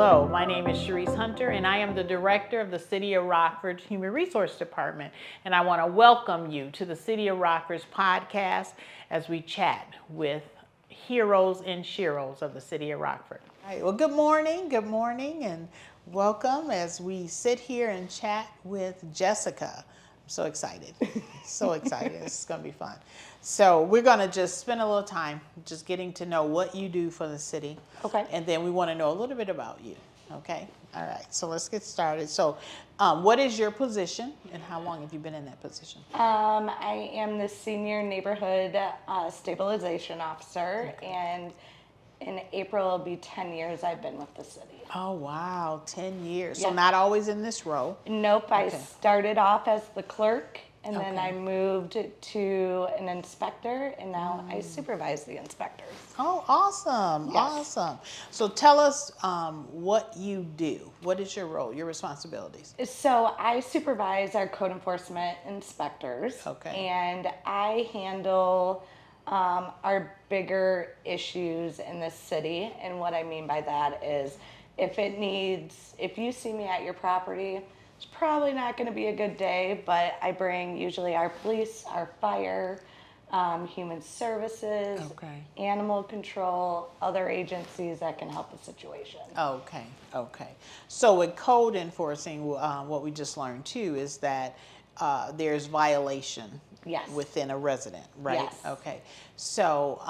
Hello, my name is Shurice Hunter, and I am the director of the City of Rockford's Human Resources Department. And I want to welcome you to the City of Rockford's podcast as we chat with heroes and sheros of the City of Rockford. All right, well, good morning, and welcome as we sit here and chat with Jessica. I'm so excited, so excited. It's going to be fun. So we're going to just spend a little time just getting to know what you do for the city. Okay. And then we want to know a little bit about you. Okay. All right. So let's get started. So what is your position and how long have you been in that position? I am the Senior Neighborhood Stabilization Officer, and in April it'll be 10 years I've been with the city. Oh, wow. 10 years. So Yeah. not always in this role. Nope, I Okay. started off as the clerk, and then Okay. I moved to an inspector, and now I supervise the inspectors. Oh, awesome. Yes. Awesome. So tell us what you do. What is your role, your responsibilities? So I supervise our code enforcement inspectors, Okay. and I handle our bigger issues in the city. And what I mean by that is if you see me at your property, it's probably not going to be a good day, but I bring usually our police, our fire, human services, Okay. animal control, other agencies that can help the situation. Okay, okay. So with code enforcing, what we just learned too is that there's violation Yes. within a resident, right? Yes. Okay. So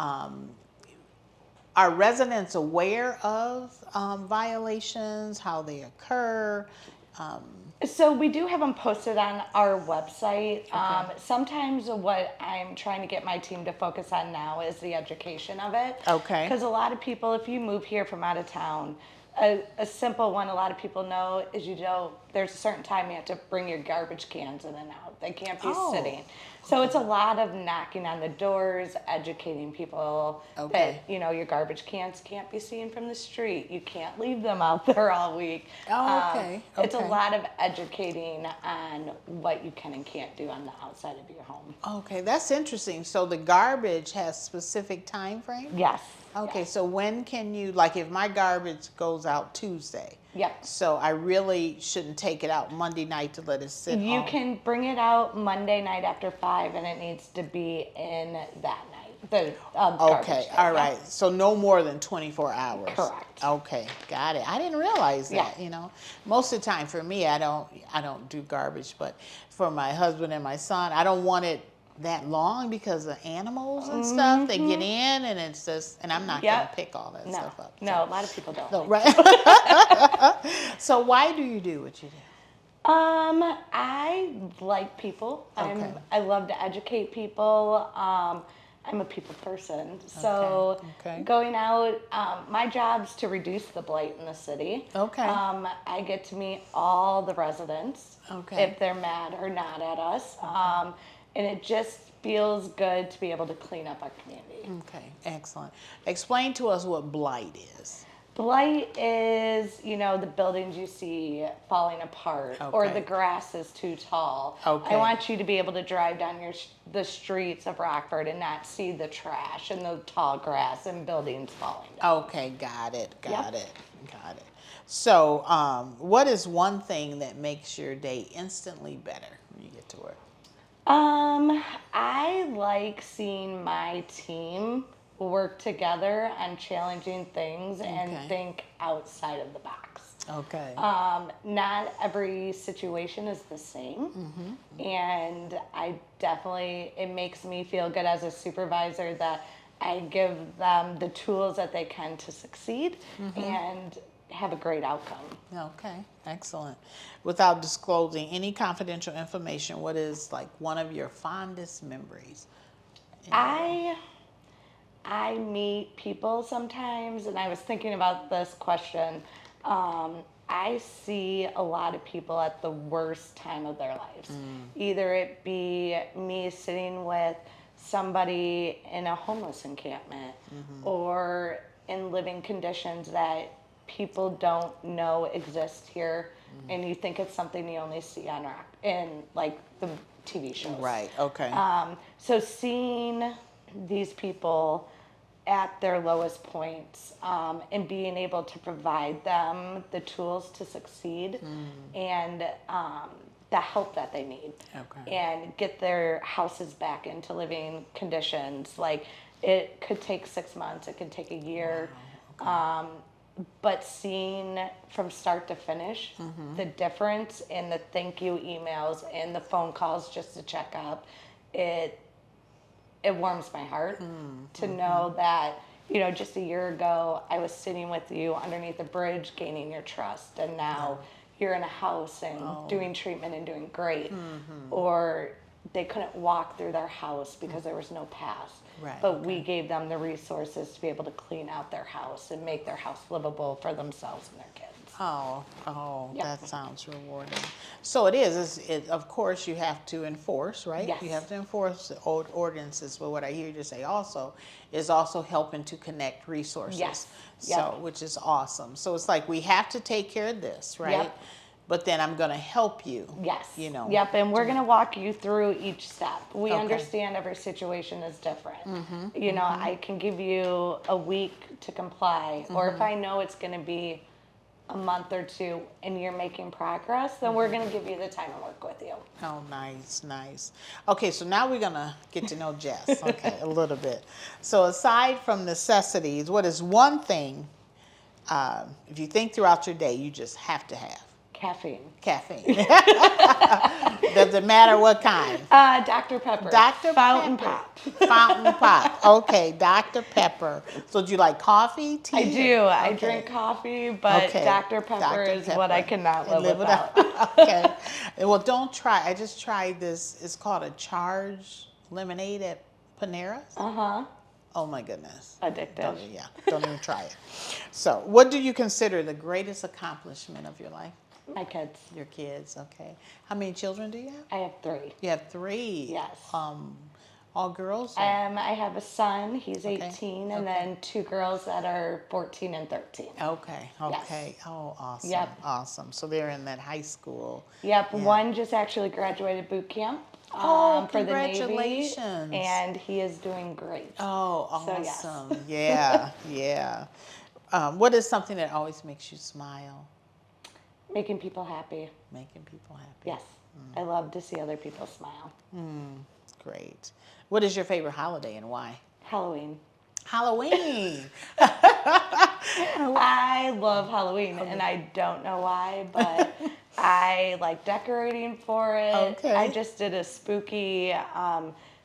are residents aware of violations, how they occur? So we do have them posted on our website. Sometimes what I'm trying to get my team to focus on now is the education of it. Okay. Because a lot of people, if you move here from out of town, a simple one a lot of people know is there's a certain time you have to bring your garbage cans in and out. They can't be sitting. So it's a lot of knocking on the doors, educating people Okay. that, your garbage cans can't be seen from the street. You can't leave them out there all week. Oh, okay. It's a Okay. lot of educating on what you can and can't do on the outside of your home. Okay, that's interesting. So the garbage has specific time frame? Yes. Okay, Yes. so when can you, like if my garbage goes out Tuesday, Yep. so I really shouldn't take it out Monday night to let it sit You on. can bring it out Monday night after 5, and it needs to be in that night. The garbage Okay, day. all Yep. right. So no more than 24 hours. Correct. Okay, got it. I didn't realize that, Yeah. Most of the time for me, I don't do garbage, but for my husband and my son, I don't want it that long because of animals and stuff. They get in and it's just, and I'm not going to Yep. pick all that No, stuff up. no, a lot of people don't. So, like right. So why do you do what you do? I like people. Okay. I love to educate people. I'm a people person. So Okay. going out, my job's to reduce the blight in the city. Okay. I get to meet all the residents Okay. if they're mad or not at us. And it just feels good to be able to clean up our community. Okay, excellent. Explain to us what blight is. Blight is, the buildings you see falling apart, or Okay. the grass is too tall. Okay. I want you to be able to drive down the streets of Rockford and not see the trash and the tall grass and buildings falling down. Okay, got it. Yep. So, what is one thing that makes your day instantly better when you get to work? I like seeing my team work together on challenging things Okay. and think outside of the box. Okay. Not every situation is the same, and it makes me feel good as a supervisor that I give them the tools that they can to succeed and have a great outcome. Okay, excellent. Without disclosing any confidential information, what is like one of your fondest memories? I meet people sometimes, and I was thinking about this question. I see a lot of people at the worst time of their lives. Either it be me sitting with somebody in a homeless encampment or in living conditions that people don't know exist here, and you think it's something you only see in like the TV shows. Right, okay. So seeing these people at their lowest points, and being able to provide them the tools to succeed and the help that they need, Okay. and get their houses back into living conditions. Like, it could take 6 months, it could take a year. But seeing from start to finish the difference in the thank you emails and the phone calls just to check up, it warms my heart to know that, just a year ago I was sitting with you underneath a bridge gaining your trust, and now you're in a house and doing treatment and doing great. Or they couldn't walk through their house because there was no path. Right, But we gave them the resources to be able to clean out their house and make their house livable for themselves and their kids. That sounds rewarding. So it is. Of course, you have to enforce, right? Yes. You have to enforce the old ordinances. But what I hear you say also is also helping to connect resources. Yes. So, which is awesome. So it's like we have to take care of this, right? Yep. But then I'm going to help you. Yes. Yep. And we're going to walk you through each step. We Okay. understand every situation is different. I can give you a week to comply, or if I know it's going to be a month or two and you're making progress, then we're going to give you the time to work with you. Oh, nice. Okay, so now we're going to get to know Jess, a little bit. So aside from necessities, what is one thing, if you think throughout your day, you just have to have? Caffeine. Doesn't matter what kind. Dr. Pepper. Fountain Pepper. pop. Fountain pop. Okay, Dr. Pepper. So do you like coffee, tea? I do. I drink coffee, but Dr. Pepper is what I cannot live without. Okay. Well, don't try. I just tried this. It's called a charged lemonade at Panera's. Oh my goodness. Addictive. Don't even try it. So, what do you consider the greatest accomplishment of your life? My kids. Your kids, okay. How many children do you have? I have 3. You have 3. Yes. All girls? I have a son, he's 18, and then 2 girls that are 14 and 13. Okay. Yes. Oh, awesome. Yep. Awesome. So they're in that high school. Yep. One just actually graduated boot camp. Oh, for the Navy, congratulations. and he is doing great. Oh, So, awesome. Yeah. What is something that always makes you smile? Making people happy. Making people happy. Yes. I love to see other people smile. Great. What is your favorite holiday and why? Halloween. Halloween. I love Halloween, and I don't know why, but I like decorating for it. Okay. I just did a spooky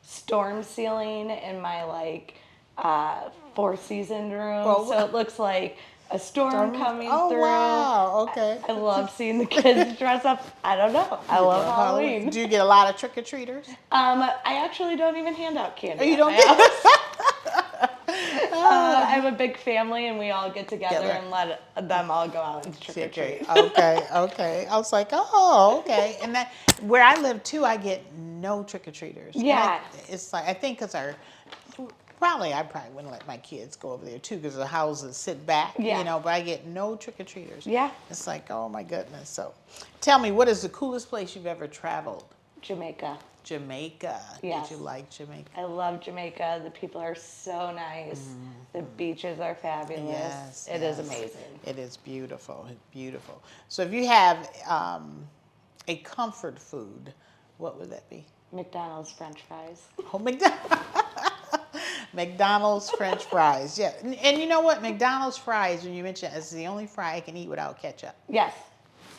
storm ceiling in my 4-season room, so it looks like a storm coming through. Oh, wow. Okay. I love seeing the kids dress up. I don't know. I love Halloween. Do you get a lot of trick-or-treaters? I actually don't even hand out candy. You don't I have a big family, and we all get together and let them all go out and trick or treat. Okay. I was like, oh, okay. And that where I live too, I get no trick-or-treaters. Yeah. It's like I think because I probably wouldn't let my kids go over there too because the houses sit back, but I get no trick-or-treaters. Yeah. It's like, oh my goodness. So tell me, what is the coolest place you've ever traveled? Jamaica. Yes. Did you like Jamaica? I love Jamaica. The people are so nice. The beaches are fabulous. Yes. It is amazing. It is beautiful. It's beautiful. So if you have a comfort food, what would that be? McDonald's French fries. Oh, McDonald's French fries. Yeah. And you know what? McDonald's fries, when you mentioned it's the only fry I can eat without ketchup. Yes.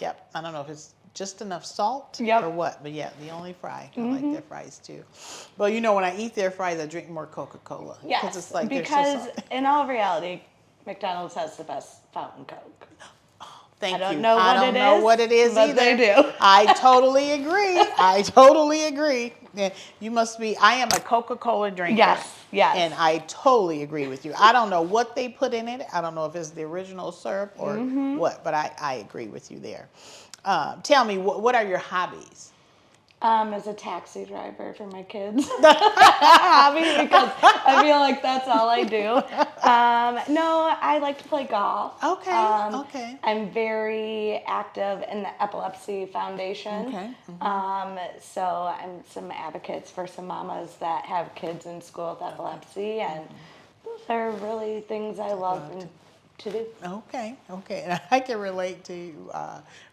Yep. I don't know if it's just enough salt or what, but yeah, the only fry. I like their fries too. But when I eat their fries, I drink more Coca-Cola. Yes, It's like because in all reality, McDonald's has the best fountain Coke. Thank you. I don't know what it is but either. they do. I totally agree. Yeah, you must be. I am a Coca-Cola drinker. Yes. And I totally agree with you. I don't know what they put in it. I don't know if it's the original syrup or what, but I agree with you there. Tell me, what are your hobbies? As a taxi driver for my kids. Hobby, because I feel like that's all I do. No, I like to play golf. Okay. I'm very active in the Epilepsy Foundation. Okay. So I'm some advocates for some mamas that have kids in school with epilepsy, and They're really things I love to do. Okay, okay. And I can relate to you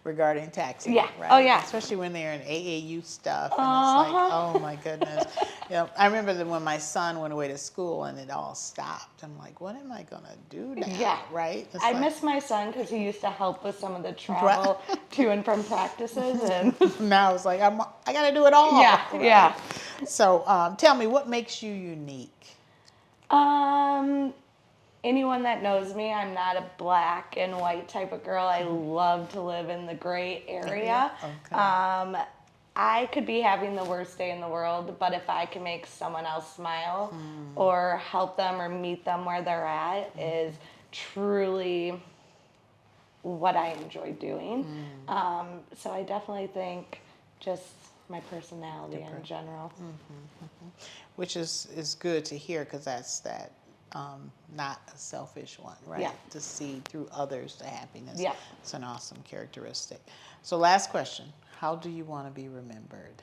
regarding taxing, Yeah. right? Oh, yeah. Especially when they're in AAU stuff, and it's like, Uh-huh. oh my goodness. I remember that when my son went away to school and it all stopped. I'm like, what am I gonna do now? Yeah. Right? It's I like, miss my son because he used to help with some of the Right. travel to and from practices, and Now it's like I gotta do it all. yeah, Right? yeah. So tell me, what makes you unique? Um, anyone that knows me, I'm not a black and white type of girl. I love to live in the gray area. Okay. I could be having the worst day in the world, but if I can make someone else smile or help them or meet them where they're at is truly what I enjoy doing. So I definitely think just my personality in general. Which is good to hear, because that's that not a selfish one, right? Yeah. To see through others the happiness. Yeah. It's an awesome characteristic. So last question, how do you want to be remembered?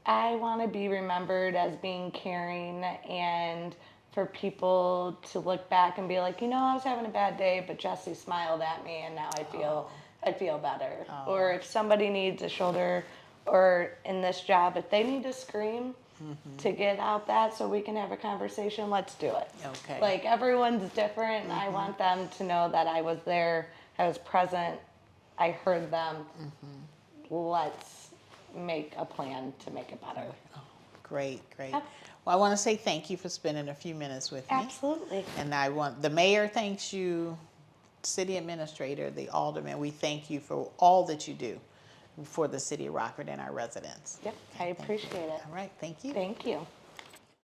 I want to be remembered as being caring and for people to look back and be like, I was having a bad day, but Jesse smiled at me and now I feel better. Or if somebody needs a shoulder, or in this job, if they need to scream to get out that so we can have a conversation, let's do it. Okay. Like everyone's different and I want them to know that I was there, I was present, I heard them. Let's make a plan to make it better. Great, great. Yep. Well, I want to say thank you for spending a few minutes with me. Absolutely. And the mayor thanks you, city administrator, the alderman, we thank you for all that you do for the city of Rockford and our residents. Yep, I appreciate it. All right, thank you. Thank you.